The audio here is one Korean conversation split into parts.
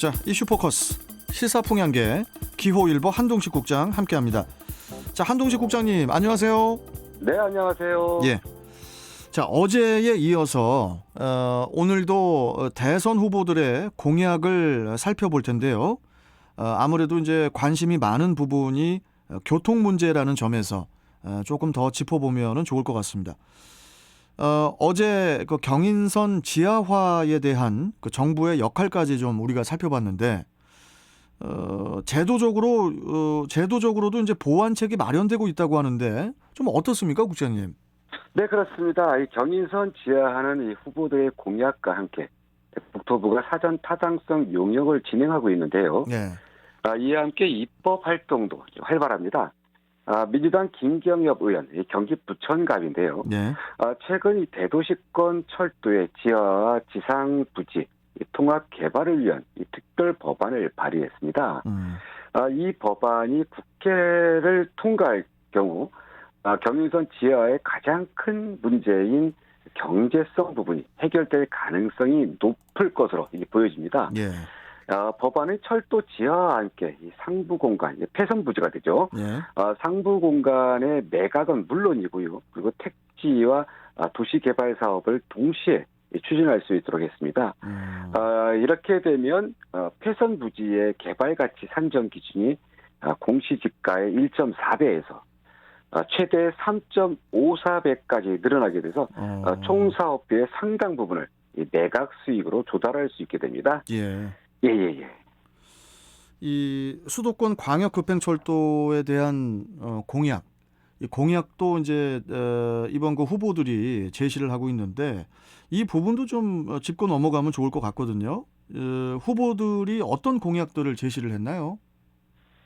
자, 이슈 포커스 시사풍향계 기호일보 한동식 국장 함께합니다. 자, 한동식 국장님 안녕하세요. 네, 안녕하세요. 예. 자, 어제에 이어서 오늘도 대선 후보들의 공약을 살펴볼 텐데요. 아무래도 이제 관심이 많은 부분이 교통 문제라는 점에서 조금 더 짚어보면 좋을 것 같습니다. 어제 그 경인선 지하화에 대한 그 정부의 역할까지 좀 우리가 살펴봤는데, 제도적으로도 이제 보완책이 마련되고 있다고 하는데 좀 어떻습니까, 국장님? 네, 그렇습니다. 이 경인선 지하하는 이 후보들의 공약과 함께 국토부가 사전 타당성 용역을 진행하고 있는데요. 네. 이와 함께 입법 활동도 활발합니다. 민주당 김경엽 의원, 경기 부천갑인데요. 네. 최근 이 대도시권 철도의 지하와 지상 부지 통합 개발을 위한 이 특별 법안을 발의했습니다. 이 법안이 국회를 통과할 경우 경인선 지하의 가장 큰 문제인 경제성 부분이 해결될 가능성이 높을 것으로 보여집니다. 예. 법안은 철도 지하와 함께 이 상부 공간, 폐선 부지가 되죠. 예. 상부 공간의 매각은 물론이고요. 그리고 택지와 도시 개발 사업을 동시에 추진할 수 있도록 했습니다. 이렇게 되면 폐선 부지의 개발 가치 산정 기준이 공시지가의 1.4배에서 최대 3.54배까지 늘어나게 돼서 총 사업비의 상당 부분을 매각 수익으로 조달할 수 있게 됩니다. 예. 예. 이 수도권 광역급행철도에 대한 공약, 이 공약도 이제 이번 그 후보들이 제시를 하고 있는데 이 부분도 좀 짚고 넘어가면 좋을 것 같거든요. 후보들이 어떤 공약들을 제시를 했나요?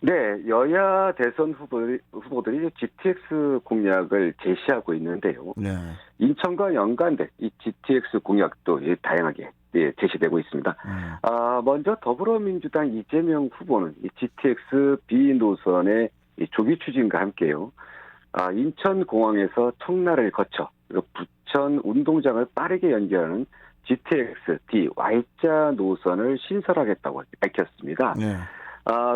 네, 여야 대선 후보들이 GTX 공약을 제시하고 있는데요. 네. 인천과 연관된 이 GTX 공약도 다양하게 제시되고 있습니다. 먼저 더불어민주당 이재명 후보는 이 GTX B 노선의 조기 추진과 함께요. 인천공항에서 청라를 거쳐 그리고 부천 운동장을 빠르게 연결하는 GTX D Y자 노선을 신설하겠다고 밝혔습니다. 네.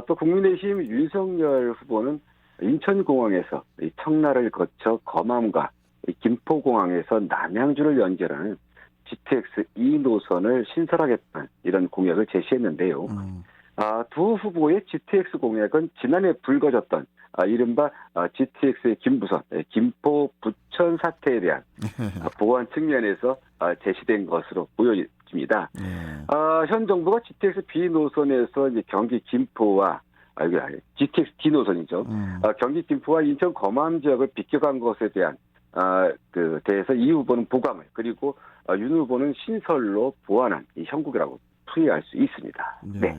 또 국민의힘 윤석열 후보는 인천공항에서 이 청라를 거쳐 검암과 김포공항에서 남양주를 연결하는 GTX E 노선을 신설하겠다는 이런 공약을 제시했는데요. 두 후보의 GTX 공약은 지난해 불거졌던 이른바 GTX의 김부선, 김포 부천 사태에 대한 보완 측면에서 제시된 것으로 보여집니다. 현 정부가 GTX B 노선에서 이제 경기 김포와 GTX D 노선이죠. 경기 김포와 인천 검암 지역을 비껴간 것에 대한 대해서 이 후보는 보강을 그리고 윤 후보는 신설로 보완한 이 형국이라고 풀이할 수 있습니다. 네.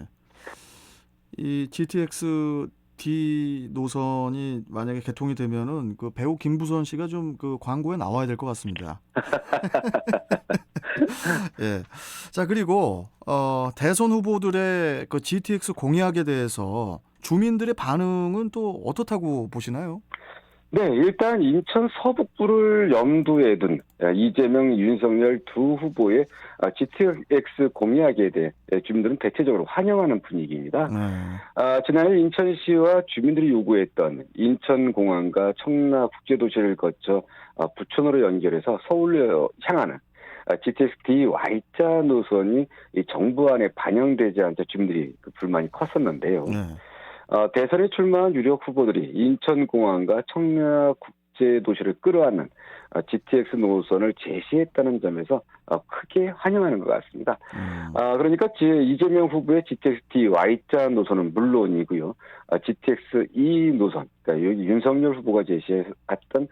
이 GTX D 노선이 만약에 개통이 되면은 그 배우 김부선 씨가 좀 그 광고에 나와야 될 것 같습니다. 예. 자, 그리고 대선 후보들의 그 GTX 공약에 대해서 주민들의 반응은 또 어떻다고 보시나요? 네, 일단 인천 서북부를 염두에 둔 이재명, 윤석열 두 후보의 GTX 공약에 대해 주민들은 대체적으로 환영하는 분위기입니다. 지난해 인천시와 주민들이 요구했던 인천공항과 청라국제도시를 거쳐 부천으로 연결해서 서울로 향하는 GTX D Y자 노선이 이 정부 안에 반영되지 않자 주민들이 그 불만이 컸었는데요. 대선에 출마한 유력 후보들이 인천공항과 청라국제도시를 끌어안는 GTX 노선을 제시했다는 점에서 크게 환영하는 것 같습니다. 그러니까 이재명 후보의 GTX D Y자 노선은 물론이고요. GTX E 노선, 그러니까 윤석열 후보가 제시했던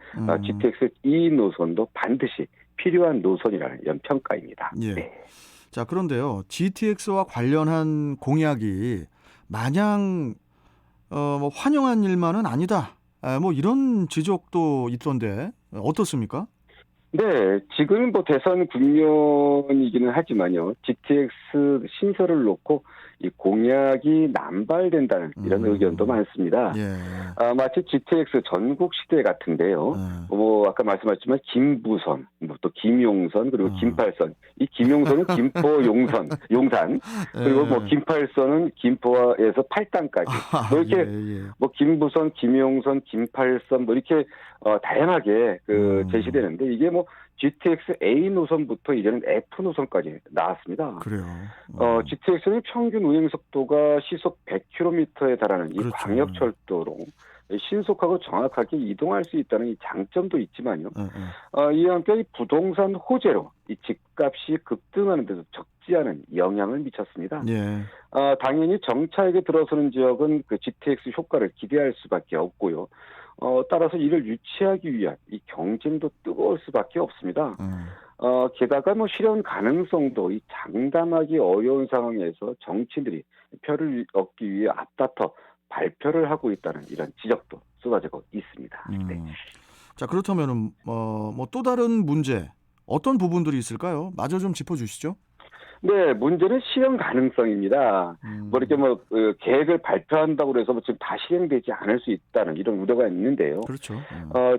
GTX E 노선도 반드시 필요한 노선이라는 이런 평가입니다. 예. 네. 자, 그런데요. GTX와 관련한 공약이 마냥 뭐 환영한 일만은 아니다. 뭐 이런 지적도 있던데 어떻습니까? 네, 지금은 뭐 대선 국면이기는 하지만요. GTX 신설을 놓고 이 공약이 남발된다는 이런 의견도 많습니다. 예. 마치 GTX 전국 시대 같은데요. 뭐 아까 말씀하셨지만 김부선, 뭐 또 김용선 그리고 김팔선. 이 김용선은 김포 용산 그리고 뭐 예. 김팔선은 김포에서 팔당까지. 뭐 예, 이렇게 예. 뭐 김부선, 김용선, 김팔선 뭐 이렇게 다양하게 제시되는데 이게 뭐 GTX A 노선부터 이제는 F 노선까지 나왔습니다. 그래요. GTX는 평균 운행 속도가 시속 100km에 달하는 이 그렇죠. 광역철도로 신속하고 정확하게 이동할 수 있다는 이 장점도 있지만요. 예, 예. 이와 함께 이 부동산 호재로 이 집값이 급등하는 데도 적지 않은 영향을 미쳤습니다. 예. 당연히 정차액에 들어서는 지역은 그 GTX 효과를 기대할 수밖에 없고요. 따라서 이를 유치하기 위한 이 경쟁도 뜨거울 수밖에 없습니다. 게다가 뭐 실현 가능성도 이 장담하기 어려운 상황에서 정치인들이 표를 얻기 위해 앞다퉈 발표를 하고 있다는 이런 지적도 쏟아지고 있습니다. 네. 자, 그렇다면은 뭐 또 다른 문제 어떤 부분들이 있을까요? 마저 좀 짚어주시죠. 네, 문제는 실현 가능성입니다. 뭐 이렇게 뭐 계획을 발표한다고 해서 뭐 지금 다 실행되지 않을 수 있다는 이런 우려가 있는데요. 그렇죠.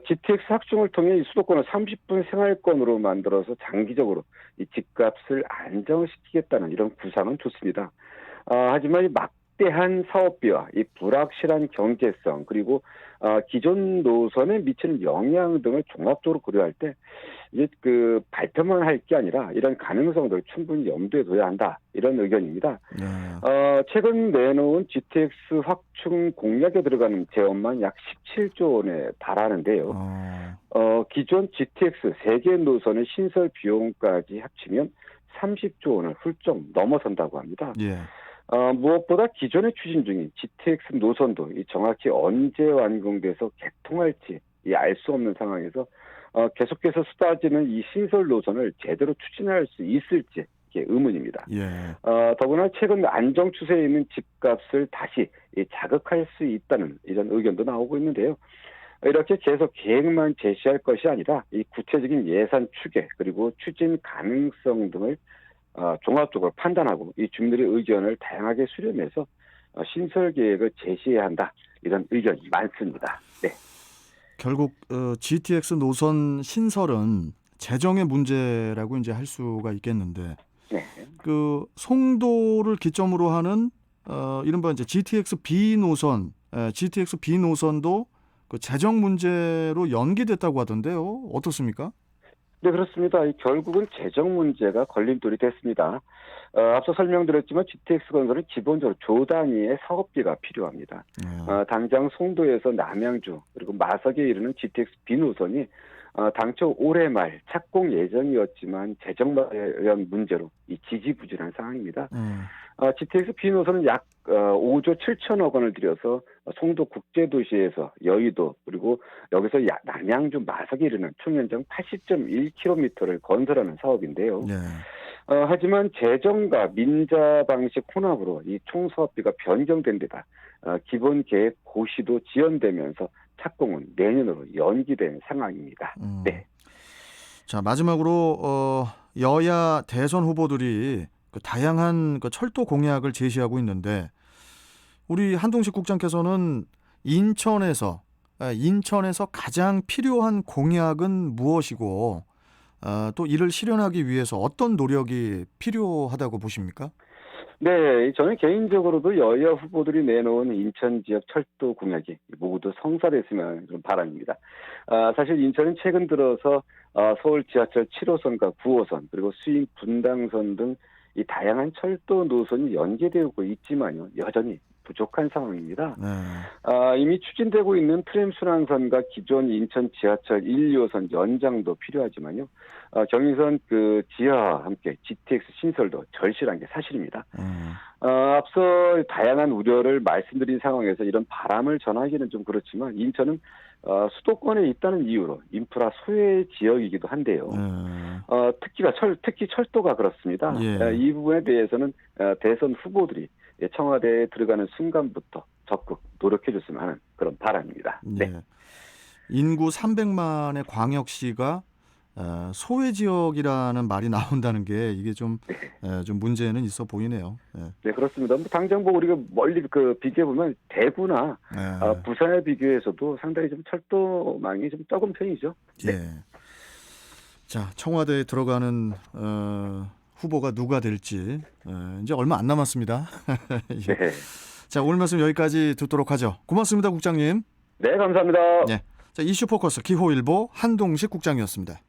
GTX 확충을 통해 이 수도권을 30분 생활권으로 만들어서 장기적으로 이 집값을 안정시키겠다는 이런 구상은 좋습니다. 하지만 이 막대한 사업비와 이 불확실한 경제성 그리고 기존 노선에 미치는 영향 등을 종합적으로 고려할 때 이제 그 발표만 할 게 아니라 이런 가능성들을 충분히 염두에 둬야 한다 이런 의견입니다. 네. 최근 내놓은 GTX 확충 공약에 들어가는 재원만 약 17조 원에 달하는데요. 기존 GTX 3개 노선의 신설 비용까지 합치면 30조 원을 훌쩍 넘어선다고 합니다. 예. 무엇보다 기존에 추진 중인 GTX 노선도 이 정확히 언제 완공돼서 개통할지 알 수 없는 상황에서 계속해서 쏟아지는 이 신설 노선을 제대로 추진할 수 있을지 이게 의문입니다. 예. 더구나 최근 안정 추세에 있는 집값을 다시 자극할 수 있다는 이런 의견도 나오고 있는데요. 이렇게 계속 계획만 제시할 것이 아니라 이 구체적인 예산 추계 그리고 추진 가능성 등을 종합적으로 판단하고 이 주민들의 의견을 다양하게 수렴해서 신설 계획을 제시해야 한다. 이런 의견이 많습니다. 네. 결국 GTX 노선 신설은 재정의 문제라고 이제 할 수가 있겠는데, 네. 그 송도를 기점으로 하는 이른바 이제 GTX B 노선도 그 재정 문제로 연기됐다고 하던데요. 어떻습니까? 네, 그렇습니다. 결국은 재정 문제가 걸림돌이 됐습니다. 앞서 설명드렸지만 GTX 건설은 기본적으로 조 단위의 사업비가 필요합니다. 당장 송도에서 남양주 그리고 마석에 이르는 GTX B 노선이 당초 올해 말 착공 예정이었지만 재정 마련 문제로 지지부진한 상황입니다. GTX B 노선은 약 5조 7천억 원을 들여서 송도 국제도시에서 여의도 그리고 여기서 남양주 마석에 이르는 총 연장 80.1km를 건설하는 사업인데요. 네. 하지만 재정과 민자 방식 혼합으로 이 총 사업비가 변경된 데다 기본 계획 고시도 지연되면서 착공은 내년으로 연기된 상황입니다. 네. 자, 마지막으로 여야 대선 후보들이 그 다양한 그 철도 공약을 제시하고 있는데 우리 한동식 국장께서는 인천에서 가장 필요한 공약은 무엇이고 또 이를 실현하기 위해서 어떤 노력이 필요하다고 보십니까? 네, 저는 개인적으로도 여야 후보들이 내놓은 인천 지역 철도 공약이 모두 성사됐으면 좀 바람입니다. 사실 인천은 최근 들어서 서울 지하철 7호선과 9호선 그리고 수인 분당선 등 이 다양한 철도 노선이 연계되고 있지만요, 여전히 부족한 상황입니다. 이미 추진되고 있는 트램 순환선과 기존 인천 지하철 1, 2호선 연장도 필요하지만요. 경인선 그 지하와 함께 GTX 신설도 절실한 게 사실입니다. 앞서 다양한 우려를 말씀드린 상황에서 이런 바람을 전하기는 좀 그렇지만 인천은 수도권에 있다는 이유로 인프라 소외 지역이기도 한데요. 특히 철도가 그렇습니다. 예. 이 부분에 대해서는 대선 후보들이 청와대에 들어가는 순간부터 적극 노력해 줬으면 하는 그런 바람입니다. 네. 인구 300만의 광역시가 소외 지역이라는 말이 나온다는 게 이게 좀 문제는 있어 보이네요. 예. 네, 그렇습니다. 뭐 당장 뭐 우리가 멀리 비교해 보면 대구나 부산에 비교해서도 상당히 좀 철도망이 좀 적은 편이죠. 네. 예. 자, 청와대에 들어가는 후보가 누가 될지 이제 얼마 안 남았습니다. 예. 네. 자, 오늘 말씀 여기까지 듣도록 하죠. 고맙습니다, 국장님. 네, 감사합니다. 네. 자, 이슈 포커스 기호일보 한동식 국장이었습니다.